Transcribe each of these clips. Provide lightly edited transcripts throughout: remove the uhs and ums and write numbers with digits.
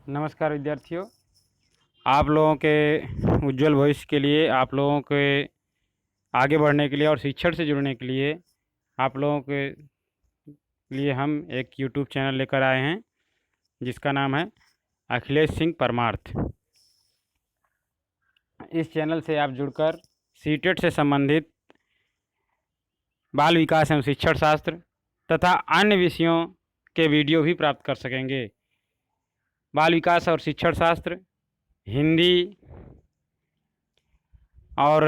नमस्कार विद्यार्थियों। आप लोगों के उज्जवल भविष्य के लिए, आप लोगों के आगे बढ़ने के लिए और शिक्षण से जुड़ने के लिए आप लोगों के लिए हम एक यूट्यूब चैनल लेकर आए हैं जिसका नाम है अखिलेश सिंह परमार्थ। इस चैनल से आप जुड़कर सीटेट से संबंधित बाल विकास एवं शिक्षण शास्त्र तथा अन्य विषयों के वीडियो भी प्राप्त कर सकेंगे। बाल विकास और शिक्षण शास्त्र, हिंदी और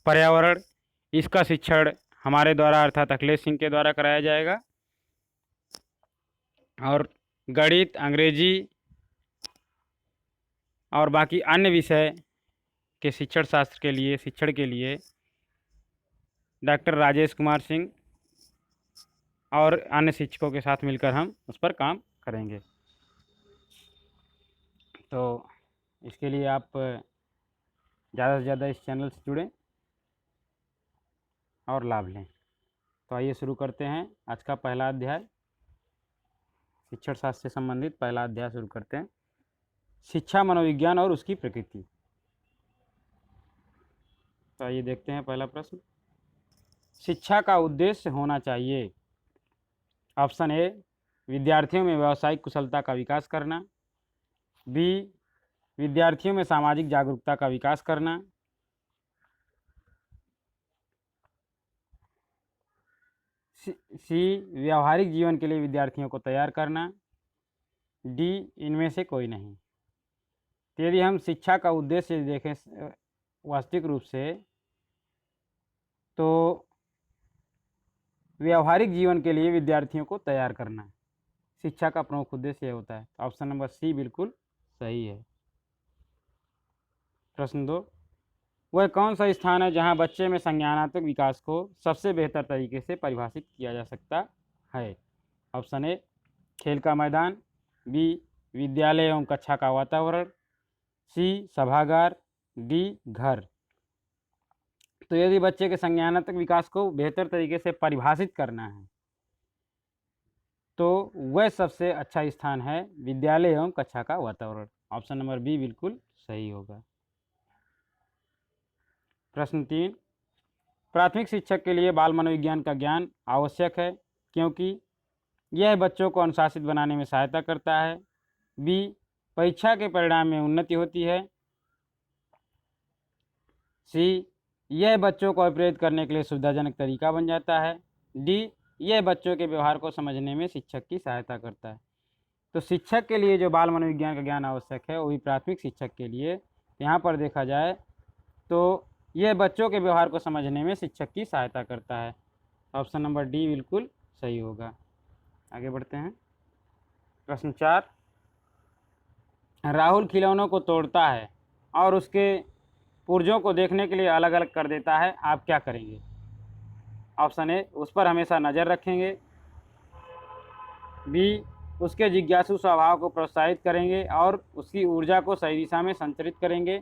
पर्यावरण, इसका शिक्षण हमारे द्वारा अर्थात अखिलेश सिंह के द्वारा कराया जाएगा। और गणित, अंग्रेजी और बाकी अन्य विषय के शिक्षण शास्त्र के लिए, शिक्षण के लिए डॉक्टर राजेश कुमार सिंह और अन्य शिक्षकों के साथ मिलकर हम उस पर काम करेंगे। तो इसके लिए आप ज़्यादा से ज़्यादा इस चैनल से जुड़ें और लाभ लें। तो आइए शुरू करते हैं आज का पहला अध्याय। शिक्षण शास्त्र से संबंधित पहला अध्याय शुरू करते हैं। शिक्षा मनोविज्ञान और उसकी प्रकृति। तो आइए देखते हैं पहला प्रश्न। शिक्षा का उद्देश्य होना चाहिए। ऑप्शन ए, विद्यार्थियों में व्यावसायिक कुशलता का विकास करना। बी, विद्यार्थियों में सामाजिक जागरूकता का विकास करना। सी, व्यावहारिक जीवन के लिए विद्यार्थियों को तैयार करना। डी, इनमें से कोई नहीं। तो यदि हम शिक्षा का उद्देश्य देखें वास्तविक रूप से, तो व्यावहारिक जीवन के लिए विद्यार्थियों को तैयार करना शिक्षा का प्रमुख उद्देश्य यह होता है। तो ऑप्शन नंबर सी बिल्कुल सही है। प्रश्न 2, वह कौन सा स्थान है जहां बच्चे में संज्ञानात्मक विकास को सबसे बेहतर तरीके से परिभाषित किया जा सकता है। ऑप्शन ए, खेल का मैदान। बी, विद्यालय एवं कक्षा का वातावरण। सी, सभागार। डी, घर। तो यदि बच्चे के संज्ञानात्मक विकास को बेहतर तरीके से परिभाषित करना है तो वह सबसे अच्छा स्थान है विद्यालय एवं कक्षा का वातावरण। ऑप्शन नंबर बी बिल्कुल सही होगा। प्रश्न 3, प्राथमिक शिक्षक के लिए बाल मनोविज्ञान का ज्ञान आवश्यक है क्योंकि यह बच्चों को अनुशासित बनाने में सहायता करता है। बी, परीक्षा के परिणाम में उन्नति होती है। सी, यह बच्चों को अप्रेरित करने के लिए सुविधाजनक तरीका बन जाता है। डी, यह बच्चों के व्यवहार को समझने में शिक्षक की सहायता करता है। तो शिक्षक के लिए जो बाल मनोविज्ञान का ज्ञान आवश्यक है वो भी प्राथमिक शिक्षक के लिए, यहाँ पर देखा जाए तो यह बच्चों के व्यवहार को समझने में शिक्षक की सहायता करता है। ऑप्शन नंबर डी बिल्कुल सही होगा। आगे बढ़ते हैं। प्रश्न 4, राहुल खिलौनों को तोड़ता है और उसके पुर्जों को देखने के लिए अलग अलग कर देता है, आप क्या करेंगे। ऑप्शन ए, उस पर हमेशा नज़र रखेंगे। बी, उसके जिज्ञासु स्वभाव को प्रोत्साहित करेंगे और उसकी ऊर्जा को सही दिशा में संचारित करेंगे।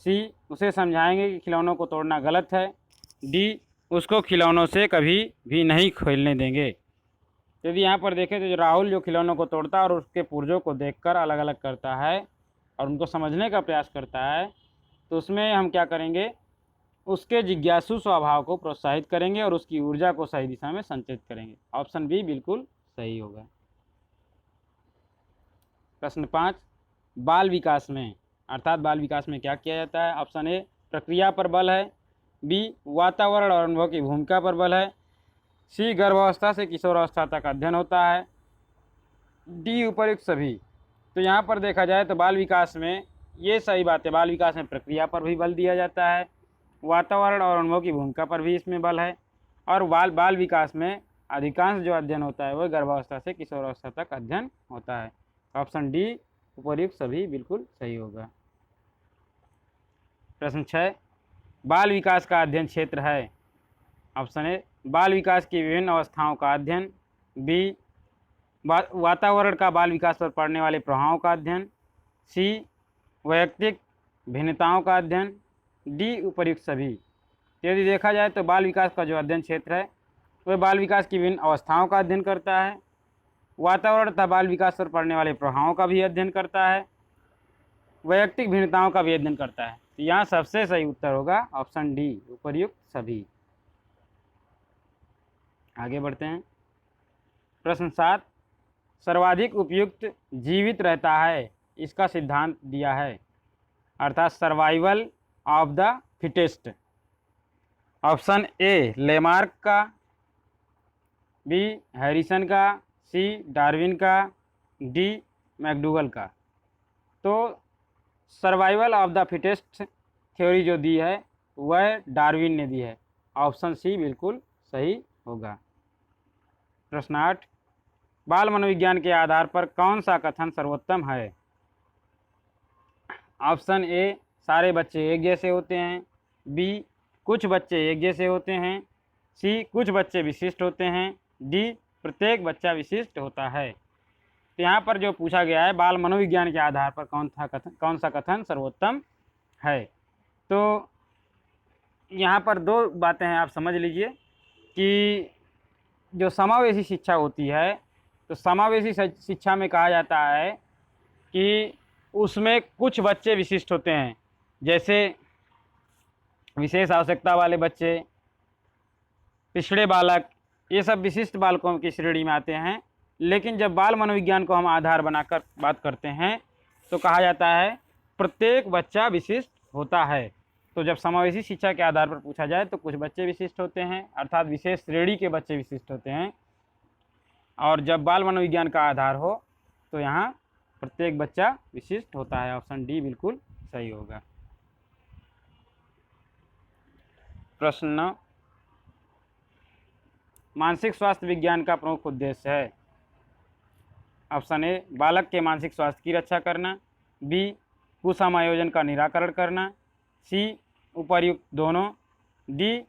सी, उसे समझाएंगे कि खिलौनों को तोड़ना गलत है। डी, उसको खिलौनों से कभी भी नहीं खेलने देंगे। यदि यहाँ पर देखें तो जो राहुल जो खिलौनों को तोड़ता है और उसके पुर्जों को देखकर अलग अलग करता है और उनको समझने का प्रयास करता है, तो उसमें हम क्या करेंगे, उसके जिज्ञासु स्वभाव को प्रोत्साहित करेंगे और उसकी ऊर्जा को सही दिशा में संचारित करेंगे। ऑप्शन बी बिल्कुल सही होगा। प्रश्न 5, बाल विकास में अर्थात बाल विकास में क्या किया जाता है। ऑप्शन ए, प्रक्रिया पर बल है। बी, वातावरण और अनुभव की भूमिका पर बल है। सी, गर्भावस्था से किशोरावस्था तक अध्ययन होता है। डी, उपर्युक्त सभी। तो यहाँ पर देखा जाए तो बाल विकास में ये सही बात है, बाल विकास में प्रक्रिया पर भी बल दिया जाता है, वातावरण और अनुभव की भूमिका पर भी इसमें बल है, और बाल विकास में अधिकांश जो अध्ययन होता है वह गर्भावस्था से किशोरावस्था तक अध्ययन होता है। ऑप्शन डी, उपर्युक्त सभी बिल्कुल सही होगा। प्रश्न 6, बाल विकास का अध्ययन क्षेत्र है। ऑप्शन ए, बाल विकास की विभिन्न अवस्थाओं का अध्ययन। बी, वातावरण का बाल विकास पर पड़ने वाले प्रभावों का अध्ययन। सी, वैयक्तिक भिन्नताओं का अध्ययन। डी, उपर्युक्त सभी। यदि देखा जाए तो बाल विकास का जो अध्ययन क्षेत्र है वह बाल विकास की विभिन्न अवस्थाओं का अध्ययन करता है, वातावरण तथा बाल विकास पर पड़ने वाले प्रभावों का भी अध्ययन करता है, वैयक्तिक भिन्नताओं का भी अध्ययन करता है। तो यहाँ सबसे सही उत्तर होगा ऑप्शन डी, उपर्युक्त सभी। आगे बढ़ते हैं। प्रश्न 7, सर्वाधिक उपयुक्त जीवित रहता है, इसका सिद्धांत दिया है, अर्थात survival of the fittest. Option A Lamarck का, बी हैरिसन का, सी डार्विन का, डी मैकडूगल का। तो survival of the fittest theory जो दी है वह डार्विन ने दी है। ऑप्शन सी बिल्कुल सही होगा। प्रश्न 8, बाल मनोविज्ञान के आधार पर कौन सा कथन सर्वोत्तम है? ऑप्शन ए सारे बच्चे एक जैसे होते हैं, बी कुछ बच्चे एक जैसे होते हैं, सी कुछ बच्चे विशिष्ट होते हैं, डी प्रत्येक बच्चा विशिष्ट होता है। तो यहाँ पर जो पूछा गया है बाल मनोविज्ञान के आधार पर कौन सा कथन सर्वोत्तम है। तो यहाँ पर दो बातें हैं, आप समझ लीजिए कि जो समावेशी शिक्षा होती है, तो समावेशी शिक्षा में कहा जाता है कि उसमें कुछ बच्चे विशिष्ट होते हैं, जैसे विशेष आवश्यकता वाले बच्चे, पिछड़े बालक, ये सब विशिष्ट बालकों की श्रेणी में आते हैं। लेकिन जब बाल मनोविज्ञान को हम आधार बनाकर बात करते हैं तो कहा जाता है प्रत्येक बच्चा विशिष्ट होता है। तो जब समावेशी शिक्षा के आधार पर पूछा जाए तो कुछ बच्चे विशिष्ट होते हैं, अर्थात विशेष श्रेणी के बच्चे विशिष्ट होते हैं, और जब बाल मनोविज्ञान का आधार हो तो यहाँ प्रत्येक बच्चा विशिष्ट होता है। ऑप्शन डी बिल्कुल सही होगा। प्रश्न 9, मानसिक स्वास्थ्य विज्ञान का प्रमुख उद्देश्य है। ऑप्शन ए बालक के मानसिक स्वास्थ्य की रक्षा करना, बी कुसमायोजन का निराकरण करना, सी उपर्युक्त दोनों, डी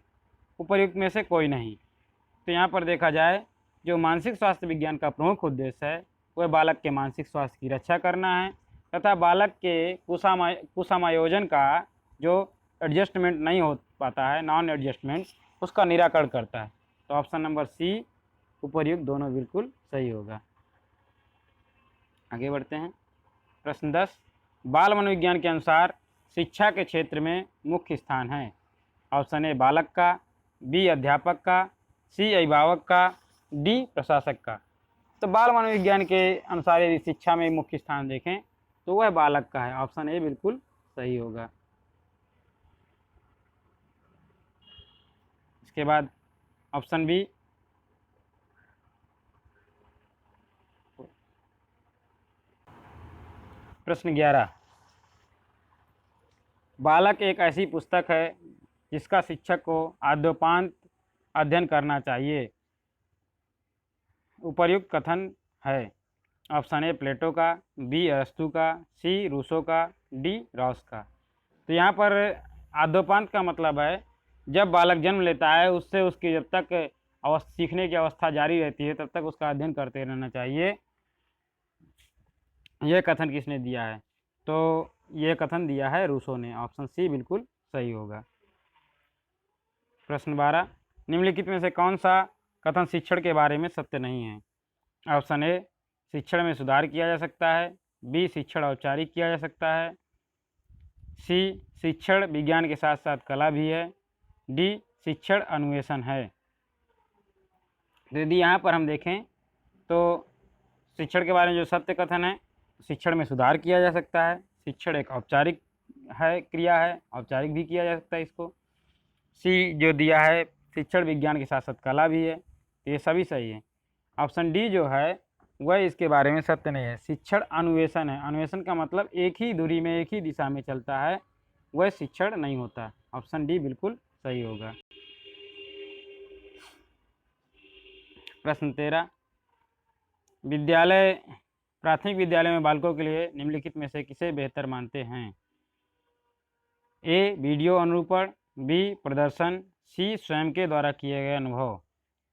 उपर्युक्त में से कोई नहीं। तो यहाँ पर देखा जाए जो मानसिक स्वास्थ्य विज्ञान का प्रमुख उद्देश्य है वह बालक के मानसिक स्वास्थ्य की रक्षा करना है तथा बालक के कुसमायोजन का जो एडजस्टमेंट नहीं हो पाता है, नॉन एडजस्टमेंट, उसका निराकरण करता है। तो ऑप्शन नंबर सी उपर्युक्त दोनों बिल्कुल सही होगा। आगे बढ़ते हैं। प्रश्न 10, बाल मनोविज्ञान के अनुसार शिक्षा के क्षेत्र में मुख्य स्थान है। ऑप्शन ए बालक का, बी अध्यापक का, सी अभिभावक का, डी प्रशासक का। तो बाल मनोविज्ञान के अनुसार यदि शिक्षा में मुख्य स्थान देखें तो वह बालक का है। ऑप्शन ए बिल्कुल सही होगा। इसके बाद ऑप्शन बी, प्रश्न 11, बालक एक ऐसी पुस्तक है जिसका शिक्षक को आद्योपांत अध्ययन करना चाहिए, उपर्युक्त कथन है। ऑप्शन ए प्लेटो का, बी अरस्तू का, सी रूसो का, डी रॉस का। तो यहाँ पर आद्योपांत का मतलब है जब बालक जन्म लेता है उससे उसकी जब तक सीखने की अवस्था जारी रहती है तब तक उसका अध्ययन करते रहना चाहिए। यह कथन किसने दिया है? तो यह कथन दिया है रूसो ने। ऑप्शन सी बिल्कुल सही होगा। प्रश्न 12, निम्नलिखित में से कौन सा कथन शिक्षण के बारे में सत्य नहीं है? ऑप्शन ए शिक्षण में सुधार किया जा सकता है, बी शिक्षण औपचारिक किया जा सकता है, सी शिक्षण विज्ञान के साथ साथ कला भी है, डी शिक्षण अन्वेषण है। यदि यहाँ पर हम देखें तो शिक्षण के बारे में जो सत्य कथन है, शिक्षण में सुधार किया जा सकता है, शिक्षण एक औपचारिक है, क्रिया है, औपचारिक भी किया जा सकता है इसको। सी जो दिया है शिक्षण विज्ञान के साथ साथ कला भी है, ये सभी सही है। ऑप्शन डी जो है वह इसके बारे में सत्य नहीं है, शिक्षण अन्वेषण है। अन्वेषण का मतलब एक ही दूरी में एक ही दिशा में चलता है, वह शिक्षण नहीं होता। ऑप्शन डी बिल्कुल सही होगा। प्रश्न 13, विद्यालय प्राथमिक विद्यालय में बालकों के लिए निम्नलिखित में से किसे बेहतर मानते हैं? ए वीडियो अनुरूपण, बी प्रदर्शन, सी स्वयं के द्वारा किए गए अनुभव।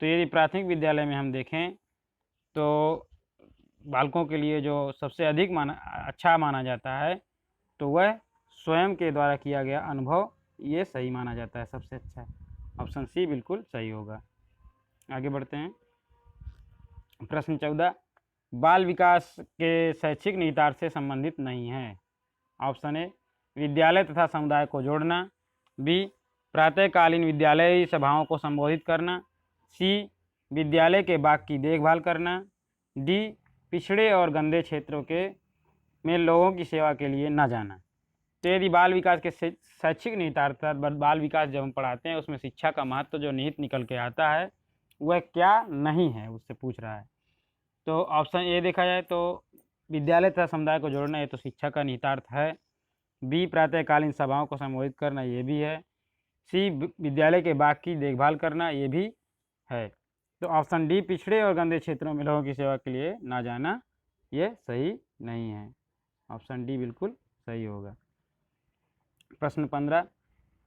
तो यदि प्राथमिक विद्यालय में हम देखें तो बालकों के लिए जो सबसे अधिक अच्छा माना जाता है तो वह स्वयं के द्वारा किया गया अनुभव, ये सही माना जाता है, सबसे अच्छा है। ऑप्शन सी बिल्कुल सही होगा। आगे बढ़ते हैं। प्रश्न 14, बाल विकास के शैक्षिक निहितार्थ से संबंधित नहीं है। ऑप्शन ए विद्यालय तथा समुदाय को जोड़ना, बी प्रातःकालीन विद्यालयी सभाओं को संबोधित करना, सी विद्यालय के बाग की देखभाल करना, डी पिछड़े और गंदे क्षेत्रों के में लोगों की सेवा के लिए न जाना। तो यदि बाल विकास के शैक्षिक निहितार्थ बाल विकास जब हम पढ़ाते हैं उसमें शिक्षा का महत्व जो निहित निकल के आता है वह क्या नहीं है, उससे पूछ रहा है। तो ऑप्शन ए देखा जाए तो विद्यालय तथा समुदाय को जोड़ना, ये तो शिक्षा का निहितार्थ है। बी प्रातःकालीन सभाओं को संबोधित करना, ये भी है। सी विद्यालय के बाग की देखभाल करना, ये भी है। तो ऑप्शन डी पिछड़े और गंदे क्षेत्रों में लोगों की सेवा के लिए ना जाना, ये सही नहीं है। ऑप्शन डी बिल्कुल सही होगा। प्रश्न 15,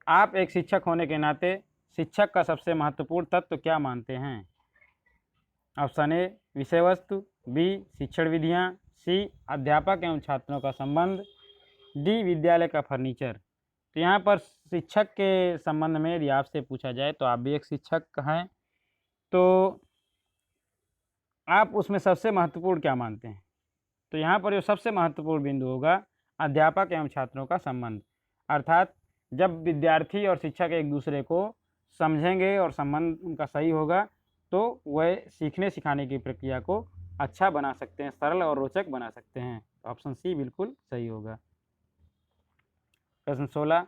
आप एक शिक्षक होने के नाते शिक्षक का सबसे महत्वपूर्ण तत्व क्या मानते हैं? ऑप्शन ए विषय वस्तु, बी शिक्षण विधियाँ, सी अध्यापक एवं छात्रों का संबंध, डी विद्यालय का फर्नीचर। तो यहाँ पर शिक्षक के संबंध में यदि आपसे पूछा जाए तो आप भी एक शिक्षक हैं, तो आप उसमें सबसे महत्वपूर्ण क्या मानते हैं? तो यहाँ पर जो सबसे महत्वपूर्ण बिंदु होगा अध्यापक एवं छात्रों का संबंध, अर्थात जब विद्यार्थी और शिक्षक एक दूसरे को समझेंगे और संबंध उनका सही होगा तो वह सीखने सिखाने की प्रक्रिया को अच्छा बना सकते हैं, सरल और रोचक बना सकते हैं। ऑप्शन सी बिल्कुल सही होगा। प्रश्न 16,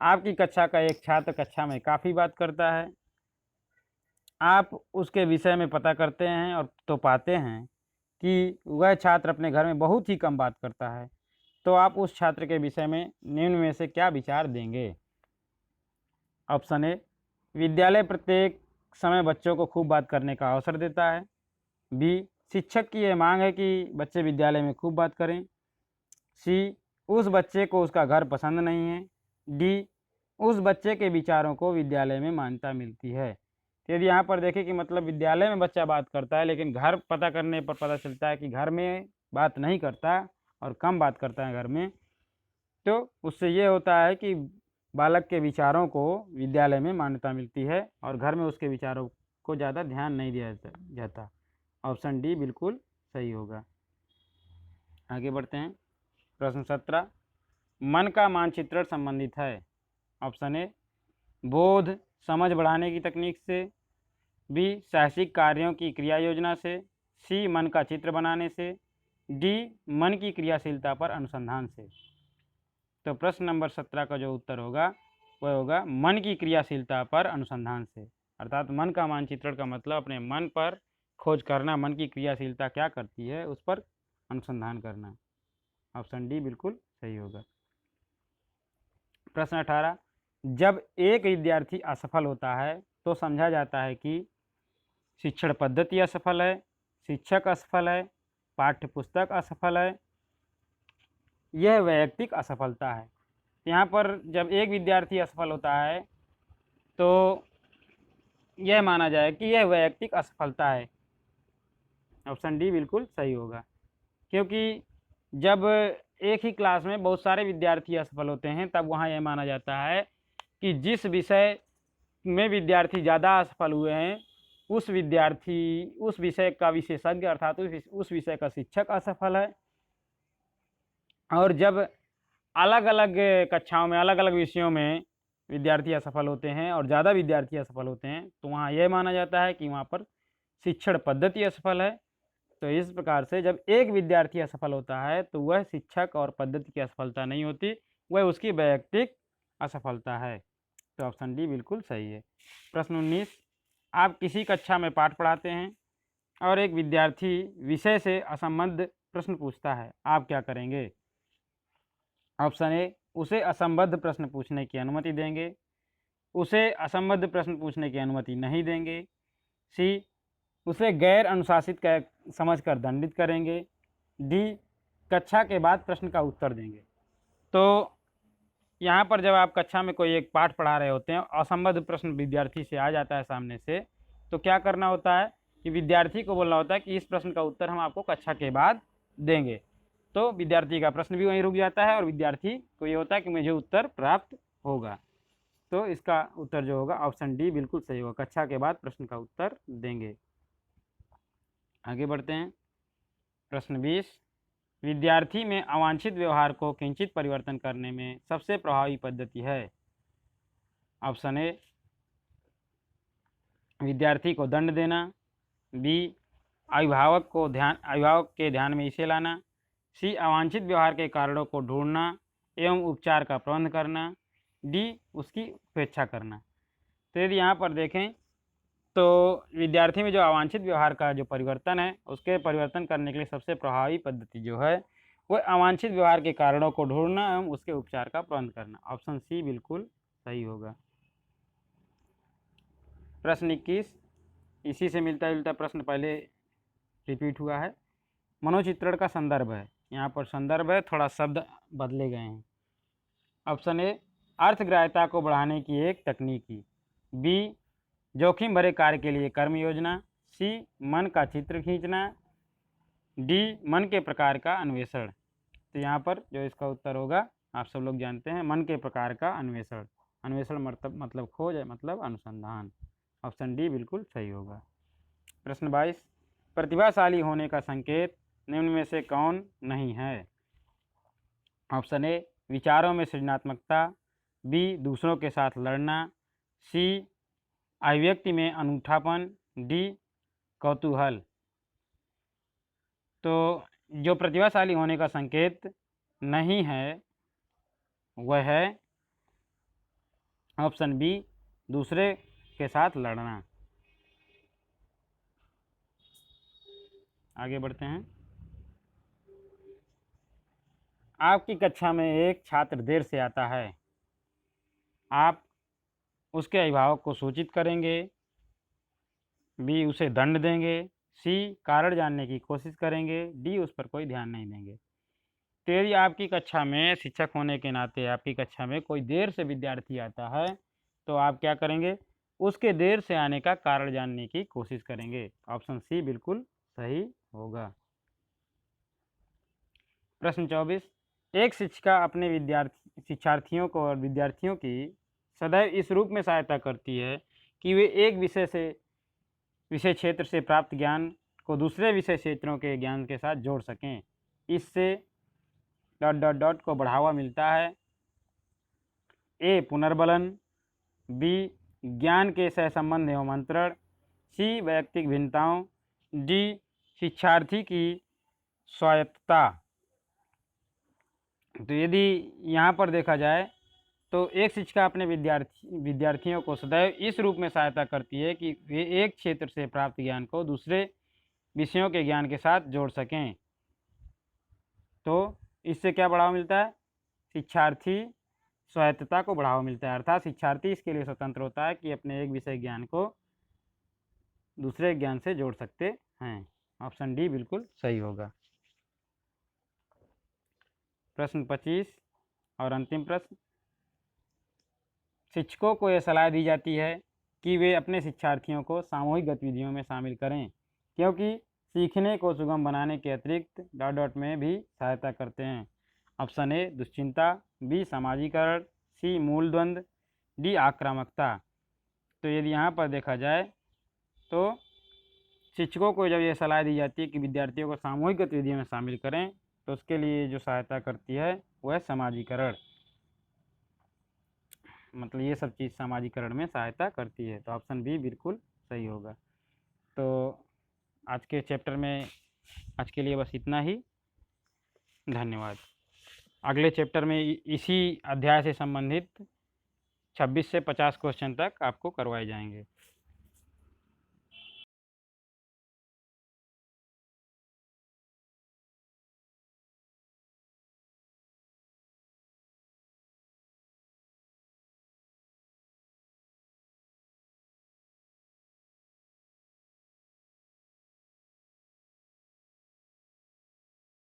आपकी कक्षा का एक छात्र कक्षा में काफ़ी बात करता है, आप उसके विषय में पता करते हैं और तो पाते हैं कि वह छात्र अपने घर में बहुत ही कम बात करता है, तो आप उस छात्र के विषय में निम्न में से क्या विचार देंगे? ऑप्शन ए विद्यालय प्रत्येक समय बच्चों को खूब बात करने का अवसर देता है, बी शिक्षक की यह मांग है कि बच्चे विद्यालय में खूब बात करें, सी उस बच्चे को उसका घर पसंद नहीं है, डी उस बच्चे के विचारों को विद्यालय में मान्यता मिलती है। तो यदि यहाँ पर देखें कि मतलब विद्यालय में बच्चा बात करता है लेकिन घर पता करने पर पता चलता है कि घर में बात नहीं करता और कम बात करता है घर में, तो उससे ये होता है कि बालक के विचारों को विद्यालय में मान्यता मिलती है और घर में उसके विचारों को ज़्यादा ध्यान नहीं दिया जाता। ऑप्शन डी बिल्कुल सही होगा। आगे बढ़ते हैं। प्रश्न 17, मन का मानचित्रण संबंधित है। ऑप्शन ए बोध समझ बढ़ाने की तकनीक से, बी साहसिक कार्यों की क्रिया योजना से, सी मन का चित्र बनाने से, डी मन की क्रियाशीलता पर अनुसंधान से। तो प्रश्न नंबर 17 का जो उत्तर होगा वह होगा मन की क्रियाशीलता पर अनुसंधान से, अर्थात मन का मानचित्रण का मतलब अपने मन पर खोज करना, मन की क्रियाशीलता क्या करती है उस पर अनुसंधान करना। ऑप्शन डी बिल्कुल सही होगा। प्रश्न 18, जब एक विद्यार्थी असफल होता है तो समझा जाता है कि शिक्षण पद्धति असफल है, शिक्षक असफल है, पाठ्य पुस्तक असफल है, यह वैयक्तिक असफलता है। यहाँ पर जब एक विद्यार्थी असफल होता है तो यह माना जाए कि यह वैयक्तिक असफलता है। ऑप्शन डी बिल्कुल सही होगा, क्योंकि जब एक ही क्लास में बहुत सारे विद्यार्थी असफल होते हैं तब वहाँ यह माना जाता है कि जिस विषय में विद्यार्थी ज़्यादा असफल हुए हैं उस विषय का विशेषज्ञ अर्थात उस विषय का शिक्षक असफल है। और जब अलग अलग कक्षाओं में अलग अलग विषयों में विद्यार्थी असफल होते हैं और ज़्यादा विद्यार्थी असफल होते हैं तो वहाँ यह माना जाता है कि वहाँ पर शिक्षण पद्धति असफल है। तो इस प्रकार से जब एक विद्यार्थी असफल होता है तो वह शिक्षक और पद्धति की असफलता नहीं होती, वह उसकी वैयक्तिक असफलता है। तो ऑप्शन डी बिल्कुल सही है। प्रश्न 19, आप किसी कक्षा में पाठ पढ़ाते हैं और एक विद्यार्थी विषय से असंबद्ध प्रश्न पूछता है, आप क्या करेंगे? ऑप्शन ए उसे असंबद्ध प्रश्न पूछने की अनुमति देंगे, उसे असंबद्ध प्रश्न पूछने की अनुमति नहीं देंगे, सी उसे गैर अनुशासित समझकर दंडित करेंगे, डी कक्षा के बाद प्रश्न का उत्तर देंगे। तो यहाँ पर जब आप कक्षा में कोई एक पाठ पढ़ा रहे होते हैं, असंबद्ध प्रश्न विद्यार्थी से आ जाता है सामने से, तो क्या करना होता है कि विद्यार्थी को बोलना होता है कि इस प्रश्न का उत्तर हम आपको कक्षा के बाद देंगे। तो विद्यार्थी का प्रश्न भी वहीं रुक जाता है और विद्यार्थी को ये होता है कि मुझे उत्तर प्राप्त होगा। तो इसका उत्तर जो होगा ऑप्शन डी बिल्कुल सही होगा, कक्षा के बाद प्रश्न का उत्तर देंगे। आगे बढ़ते हैं। प्रश्न 20, विद्यार्थी में अवांछित व्यवहार को किंचित परिवर्तन करने में सबसे प्रभावी पद्धति है। ऑप्शन ए, विद्यार्थी को दंड देना, बी, अभिभावक के ध्यान में इसे लाना, सी, अवांछित व्यवहार के कारणों को ढूंढना एवं उपचार का प्रबंध करना, डी, उसकी उपेक्षा करना। तो यदि यहाँ पर देखें तो विद्यार्थी में जो अवांछित व्यवहार का जो परिवर्तन है, उसके परिवर्तन करने के लिए सबसे प्रभावी पद्धति जो है वह अवांछित व्यवहार के कारणों को ढूंढना एवं उसके उपचार का प्रबंध करना। ऑप्शन सी बिल्कुल सही होगा। प्रश्न 21, इसी से मिलता जुलता प्रश्न पहले रिपीट हुआ है। मनोचित्रण का संदर्भ है, यहाँ पर संदर्भ है, थोड़ा शब्द बदले गए हैं। ऑप्शन ए, अर्थग्राह्यता को बढ़ाने की एक तकनीकी, बी, जोखिम भरे कार्य के लिए कर्म योजना, सी, मन का चित्र खींचना, डी, मन के प्रकार का अन्वेषण। तो यहाँ पर जो इसका उत्तर होगा आप सब लोग जानते हैं, मन के प्रकार का अन्वेषण। अन्वेषण मतलब खोज है, मतलब अनुसंधान। ऑप्शन डी बिल्कुल सही होगा। प्रश्न 22, प्रतिभाशाली होने का संकेत निम्न में से कौन नहीं है। ऑप्शन ए, विचारों में सृजनात्मकता, बी, दूसरों के साथ लड़ना, सी, अभिव्यक्ति में अनूठापन, डी, कौतूहल। तो जो प्रतिभाशाली होने का संकेत नहीं है वह है ऑप्शन बी, दूसरे के साथ लड़ना। आगे बढ़ते हैं। आपकी कक्षा में एक छात्र देर से आता है, आप उसके अभिभावक को सूचित करेंगे, बी, उसे दंड देंगे, सी, कारण जानने की कोशिश करेंगे, डी, उस पर कोई ध्यान नहीं देंगे। तो यदि आपकी कक्षा में शिक्षक होने के नाते आपकी कक्षा में कोई देर से विद्यार्थी आता है तो आप क्या करेंगे, उसके देर से आने का कारण जानने की कोशिश करेंगे। ऑप्शन सी बिल्कुल सही होगा। प्रश्न 24, एक शिक्षिका अपने शिक्षार्थियों को और विद्यार्थियों की सदैव इस रूप में सहायता करती है कि वे एक विषय क्षेत्र से प्राप्त ज्ञान को दूसरे विषय क्षेत्रों के ज्ञान के साथ जोड़ सकें। इससे ... को बढ़ावा मिलता है। ए, पुनर्बलन, बी, ज्ञान के सहसंबंध एवं अंतरण, सी, वैयक्तिक भिन्नताओं, डी, शिक्षार्थी की स्वायत्तता। तो यदि यहाँ पर देखा जाए तो एक शिक्षिका अपने विद्यार्थियों को सदैव इस रूप में सहायता करती है कि वे एक क्षेत्र से प्राप्त ज्ञान को दूसरे विषयों के ज्ञान के साथ जोड़ सकें। तो इससे क्या बढ़ावा मिलता है, शिक्षार्थी स्वायत्तता को बढ़ावा मिलता है, अर्थात शिक्षार्थी इसके लिए स्वतंत्र होता है कि अपने एक विषय ज्ञान को दूसरे ज्ञान से जोड़ सकते हैं। ऑप्शन डी बिल्कुल सही होगा। प्रश्न 25 और अंतिम प्रश्न, शिक्षकों को यह सलाह दी जाती है कि वे अपने शिक्षार्थियों को सामूहिक गतिविधियों में शामिल करें क्योंकि सीखने को सुगम बनाने के अतिरिक्त ... में भी सहायता करते हैं। ऑप्शन ए, दुश्चिंता, बी, सामाजिकरण, सी, मूल द्वंद्व, डी, आक्रामकता। तो यदि यहाँ पर देखा जाए तो शिक्षकों को जब यह सलाह दी जाती है कि विद्यार्थियों को सामूहिक गतिविधियों में शामिल करें तो उसके लिए जो सहायता करती है वह समाजीकरण, मतलब ये सब चीज़ समाजीकरण में सहायता करती है। तो ऑप्शन बी बिल्कुल सही होगा। तो आज के चैप्टर में आज के लिए बस इतना ही। धन्यवाद। अगले चैप्टर में इसी अध्याय से संबंधित 26 से 50 क्वेश्चन तक आपको करवाए जाएंगे।